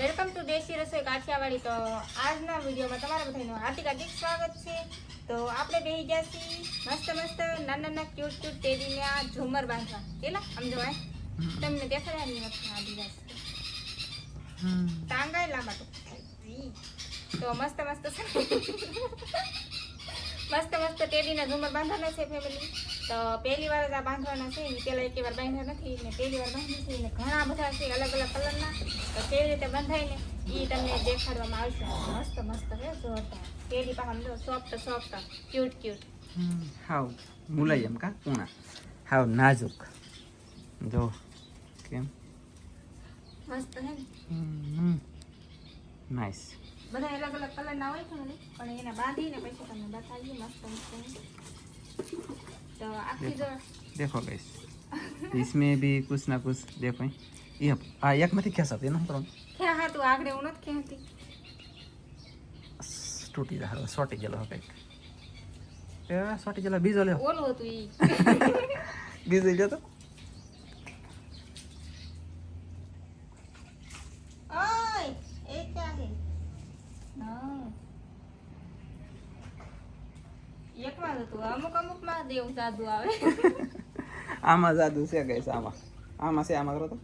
Welcome to દેશી રસોઈ કાઠિયાવાડી। તો આજના વિડીયોમાં તમારા બધાનું હાર્દિક સ્વાગત છે। તો આપણે બેહી ગયા છીએ મસ્ત નાના ક્યુટ ટેડીને આ ઝુમર બાંધવા। કેલા આમ જો તમને દેખાડ્યા નહીં નથી આદિવાસ ટાંગાય લાંબા તો મસ્ત ટેડીના ઝુમર બાંધવાના છે ફેમિલી। તો પહેલી વાર જ આ બાંધવાના છે, પેલા એક વાર બાંધ્યા નથી ને પહેલી વાર બાંધી છે ને ઘણા બધા છે અલગ અલગ કલરના। તો કેવી રીતે બંધાય ને એ તમને દેખાડવામાં આવશે। મસ્ત છે જોરદાર ટેડી પાછા જો સોફ્ટ ક્યુટ હાવ મુલાયમ કા પૂણા હાવ નાજુક જો કેમ મસ્ત હે ને નાઈસ। બધા અલગ અલગ કલરના હોય છે ને પણ એને બાંધીને પછી તમને બતાવીએ મસ્ત। तो आखिरी जो देखो गाइस इसमें भी कुछ ना कुछ देखो ये एक में क्या सकते ना करो क्या हां तू आगड़े उनत के हती टूटी जा शॉर्ट गेलो कई ए शॉर्ट गेलो बीजो ले ओलो तू ई बीजो ले तो ओए ए क्या है ना एक માં તો અમુક માં દેવ જાદુ આવે આમાં જાદુ છે ગાઈસ આમાં છે આમાં કરો તો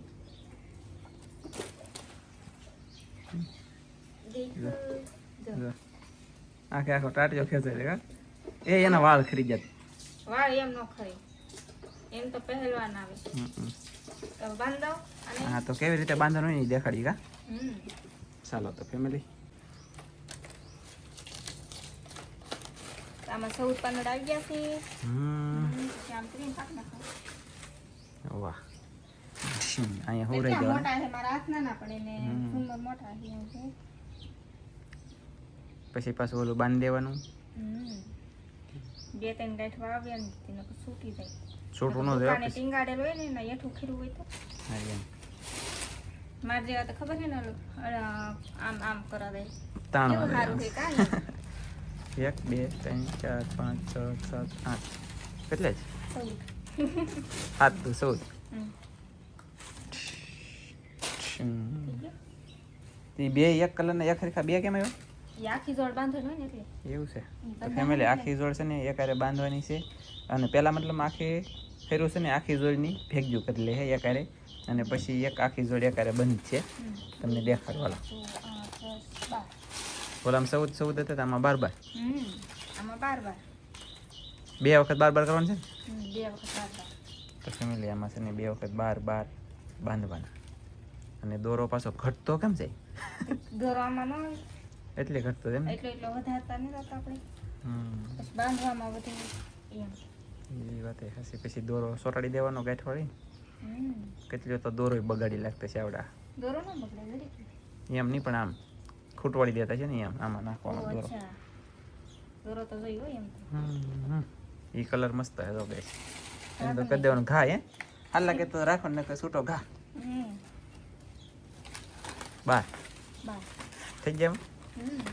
દેખો જો આખો ટાટિયો ખેંચે છે કા એ એના વાળ ખરી જાય વાળ એમ નો ખરી એમ તો પહેલવાન આવે તો બાંધો અને હા તો કેવી રીતે બાંધવાનું એ દેખાડી કા ચાલો તો ફેમિલી આમાં 14 પાંદડા આવી ગયા છે આમ ક્રીમ પાક નાખો વાહ અહીંયા હોરાઈ જવાનું મોટા છે મારા હાથ ના પડે ને સુંદર મોટા છે એમ છે પછી પાછું ઓલું બાંધી દેવાનું બે ત્રણ ગાંઠ વાવ્યા ને તેને છૂટી જાય છોટું ન જાય દુકાને ટીંગાડેલ હોય ને એના હેઠું ખીરું હોય તો હા એમ માર જેવા તો ખબર છે ને આમ કરા દે તાણ કેવું સારું છે કાઈ 1 2 3 4 5 6 7 8 કેટલે છે 7 તો 14 તી બે એક કલર ને એક હરખા બે કેમ આવ્યો ઈ આખી જોડ બાંધેલ હોય ને એટલે એવું છે તો ફેમિલી આખી જોડ છે ને એકારે બાંધવાની છે અને પહેલા મતલબ આખી ફેરું છે ને આખી જોડની ભેગજું કરી લે છે એકારે અને પછી એક આખી જોડ એકારે બંધ છે તમને દેખાડવાલા ઓલામાં 14 હતા આમાં 12 આમાં 12 બે વખત 12 કરવાનું છે ને બે વખત 12 તો ફેમિલી આમાં છે ને બે વખત 12 બાંધવાના અને દોરો પાછો ઘટતો કેમ જાય દોરો આમાં ન હોય એટલે ઘટતો એમ એટલે વધારતા નહીં રહેતા આપણે પછી બાંધવામાં વધે એમ એ વાત એ હસી પછી દોરો સોટાડી દેવાનો ગાંઠવાળી કેટલો તો દોરો બગાડી લાગતો છે આવડા દોરો ન બગડે જરી એમ નહીં પણ આમ ખૂટવાડી દેતા છે ને એમ આમાં નાખવાનો દોરો દોરો તો જોઈ હોય એમ એ કલર મસ્ત હે તો ગાઈસ એમ તો કરી દેવાનું ઘા હે હાલ લાગે તો રાખો ને કે છૂટો ઘા બાર થઈ જાય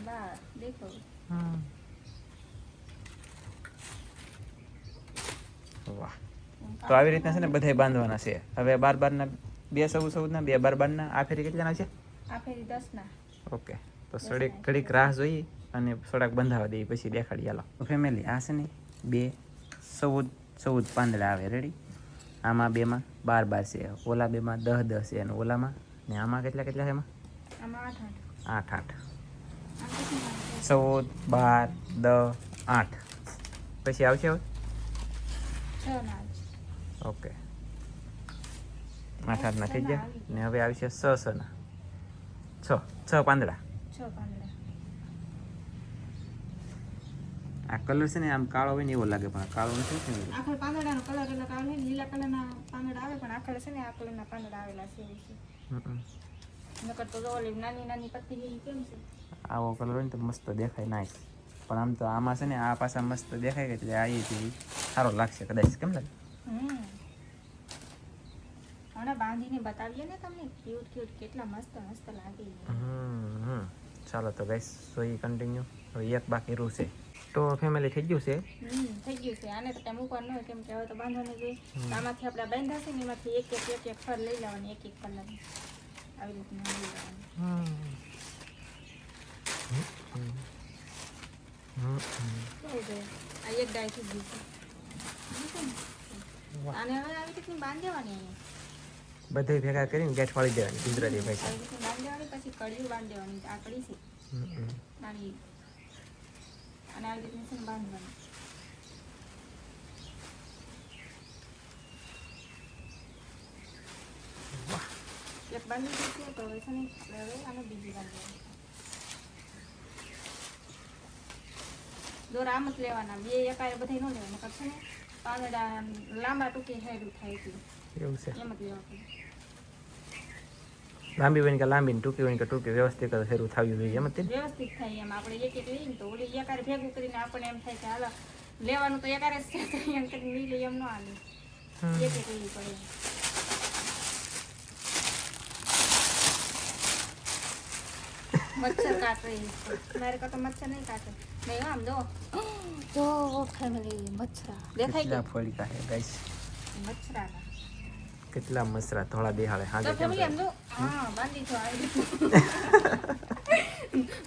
બાર દેખો વાહ તો આવી રીતના છે ને બધાય બાંધવાના છે હવે 12 ના 2 14 ના 2 12 ના આ ફેરી કેટલાના છે આ ફેરી 10 ના ઓકે તો ઘડીક રાહ જોઈ અને થોડાક બંધાવા દઈએ પછી દેખાડી હાલો તો ફેમિલી આ છે ને 2 14 પાંદડા આવે રેડી આમાં 2 માં 12 છે ઓલા 2 માં 10 છે અને ઓલામાં ને આમાં કેટલા છે એમાં આમાં 8 14 12 10 8 પછી આવશે હવે 6 ના ઓકે 8 ના થઈ ગયા ને હવે આવશે 6 ના 6 પાંદડા આ કલર છે ને આમ કાળો હોય ને એવો લાગે પણ કાળો નથી ને આખર પાંદડાનો કલર એટલે કાળો ને લીલા કલરના પાંદડા આવે પણ આખર છે ને આ કલરના પાંદડા આવેલા છે નકર તો ઓલી નાની પત્તી કેમ છે આવો કલર હોય ને તો મસ્ત દેખાય નાઈસ પણ આમ તો આમાં છે ને આ પાછા મસ્ત દેખાય કે એટલે આ સારો લાગશે કદાચ કેમ લાગે હમણાં બાંધીને બતાવીએ ને તમને ક્યુટ કેટલા મસ્ત લાગે ચાલો તો ગાઈસ સોઈ કન્ટિન્યુ હવે એક બાકી રહ્યું છે તો ફેમિલી થઈ ગયું છે આને તો કઈ મૂકવાનું ન હોય કેમ કે હવે તો બાંધવાનું જોઈએ આમાંથી આપણે બાંધા છે ને એમાંથી એક ફર લઈ લેવાની એક કલર આવી રીતના લઈ લેવાની એક ડાય થઈ ગઈ છે અને હવે આવી રીતની બાંધી દેવાની અહીંયા બધે ભેગા કરીને ગેઠ વાળી દેવાની ગુજરાતી ભાષા. આવી રીતની બાંધી દેવાની પછી કડીઓ બાંધી દેવાની આ કડી છે નાની અને આવી રીતની છે ને બાંધવાની એક બાંધી દીધી તો હવે છે ને હવે આને બીજી બાંધવાની દોર આમ જ લેવાના બે એકારે બધા ન લેવાના નકર છે ને પાંદડા લાંબા ટૂંકી હેરું થાય છે એવું છે. એમ જ લેવા પડે લાંબી હોય કે લાંબી, ટૂંકી હોય કે ટૂંકી, વ્યવસ્થિત ફેરવું થવું જોઈએ એમ જ તે ને? વ્યવસ્થિત થાય એમ આપણે એક એક લઈએ ને તો ઓલી એકારે ભેગું કરીને આપણને એમ થાય કે હાલો લેવાનું તો એકારે જ છે તો એમ કરીને લઈ લઈએ એમ ન હાલે એક એક લેવી પડે મચ્છર કાટે મારે કાંટો મચ્છર નહીં કાટે નહીં આમ જો જો ફેમિલી મચ્છરા દેખાય કેટલા કે ફળિકા છે ગાઈસ, મચ્છરા કેટલા મસરા થોડા દેહાડે તો હાજે કેમ ફેમિલી આમ કરે? જો હા બાંધી છો આવી રીતે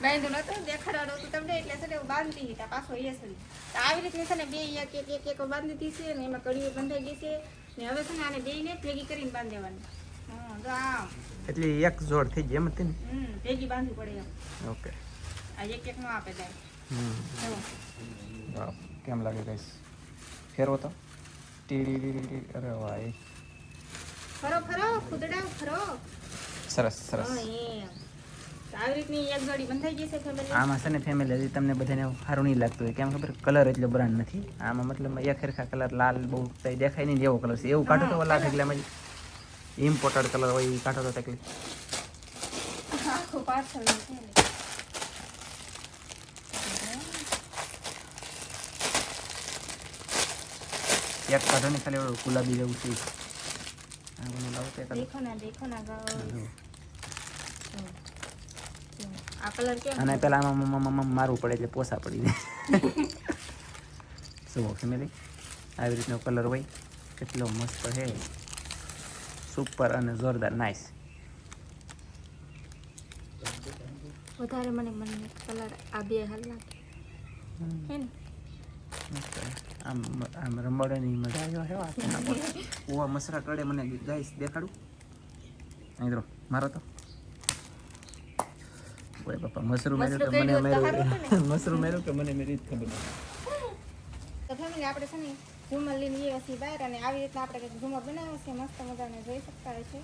બાંધો નતો દેખાડવાનો તો તમને એટલે છે ને હું બાંધતી હતા પાછો એ છે આવી રીતની છે ને બે એક એક એક એક બાંધી દીધી છે ને એમાં કડીઓ બંધાઈ ગઈ છે ને હવે છે ને આને બેયને ભેગી કરીને બાંધી દેવાની હા જો આમ એટલે એક જોડ થઈ જાય એમ જ તે ને? ભેગી બાંધવી પડે એમ ઓકે. આ એક એક નો આપે જાય જો વાહ, કેમ લાગે ગાઈસ? ફેરવો તો ટી, અરે વાહ, એ ફરો ફરો ખુદડા ફરો સરસ સરસ. હા એમ તો આવી રીતની એક જોડી બંધાઈ ગઈ છે ફેમિલી આમાં છે ને ફેમિલી હજી તમને બધાને સારું નહીં લાગતું હોય, કેમ ખબર? કલર એટલો બ્રાન્ડ નથી આમાં, મતલબ એક સરખા કલર લાલ બહુ કંઈ દેખાય નહીં એવો કલર છે. એવું કાઢો તો ઓલા એટલે એમાં ઇમ્પોર્ટેડ કલર હોય એ કાઢો તો તકલીફ. આખું પાર્સલ છે એક કાઢો ને ખાલી ઓલું ગુલાબી જેવું છે. આ બધું લાવો તો એકાદું. દેખો ના આ કલર કેમ અને પેલા આમાં મારવું પડે એટલે પોસા પડી જાય. શું ફેમિલી આવી રીતનો કલર હોય, કેટલો મસ્ત છે, સુપર અને જોરદાર, નાઇસ. વધારે મને કલર આ બે હાલ લાગે હે ને આમ આમ રમવાની મજા આવ્યો છે. ઓવા મસરા કડે મને ગાઈસ દેખાડું અહીં તો મારો તો ઓય બાપા મસરું મેર્યું કે મને મેર્યું, મસરું મેર્યું કે મને મેરી જ ખબર નથી. તો ફેમિલી આપણે છે ને ઝુમર લઈને એ વસ્તી બહાર અને આવી રીતના આપણે કંઈક ઝુમર બનાવ્યા છે મસ્ત મજાને જોઈ શકતા હોય છે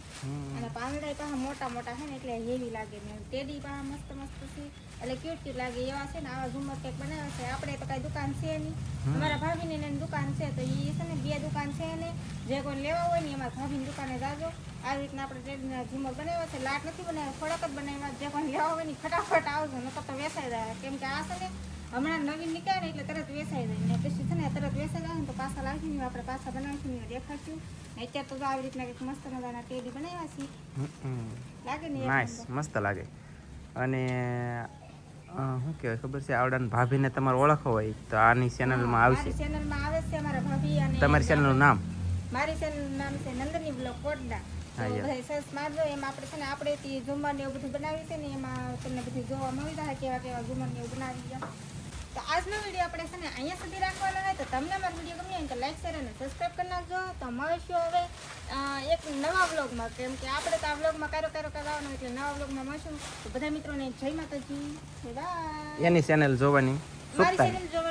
અને પાંદડા પાછા મોટા મોટા છે ને એટલે હેવી લાગે ને ટેડી પાછા મસ્ત મસ્ત છે એટલે ક્યુટ ક્યુટ લાગે એવા છે ને આવા ઝુમર કંઈક બનાવ્યા છે. આપણે તો કાંઈ દુકાન છે નહીં, અમારા ભાભીની ને દુકાન છે તો એ છે ને બે દુકાન છે ને જે કોઈ લેવા હોય ને એમાં ભાભીની દુકાને જાજો. આવી રીતના આપણે ટેડીના ઝુમર બનાવ્યા છે, લાટ નથી બનાવ્યા, થોડાક જ બનાવ્યા. જે કોઈ લેવા હોય ને ફટાફટ આવજો નકર તો વેસાઈ જાય, કેમ કે આ છે ને હમણાં નવીન નીકળે ને એટલે તરત વેસાઈ જાય ને પછી છે ને તરત વેસાઈ જાય ને તો પાછા લાવીશું ને આપણે પાછા બનાવીશું ને દેખાડશું ને. અત્યારે તો આવી રીતના કંઈક મસ્ત મજાના ટેડી બનાવ્યા છે, લાગે ને નાઇસ, મસ્ત લાગે. અને શું કહેવાય ખબર છે, આવડાને ભાભીને તમારે ઓળખો હોય તો આની ચેનલમાં આવશે. મારી ચેનલમાં આવે છે અમારા ભાભી અને તમારી ચેનલનું નામ? મારી ચેનલનું નામ છે નંદની બ્લોગ કોટડા. તો બધા સર્ચ મારજો, એમાં આપણે છે ને આપણે ઝુમર ને એવું બધું બનાવ્યું છે ને એમાં તમને બધું જોવા મળી જાય કેવા કેવા ઝુમર ને એવું બનાવી ગયા. તો આજનો વિડીયો આપણે છે ને અહીંયા સુધી રાખવાનો હોય તો તમને અમારો વિડીયો ગમ્યો હોય તો લાઈક શેર અને સબસ્ક્રાઈબ કરી નાખજો. તો મળીશું હવે એક નવા વ્લોગમાં, કેમ કે આપણે તો આ વ્લોગમાં કારો કરવાનો એટલે નવા વ્લોગમાં મળશું. તો બધા મિત્રોને જય માતાજી, બાય. એની ચેનલ જોવાની મારી ચેનલ જો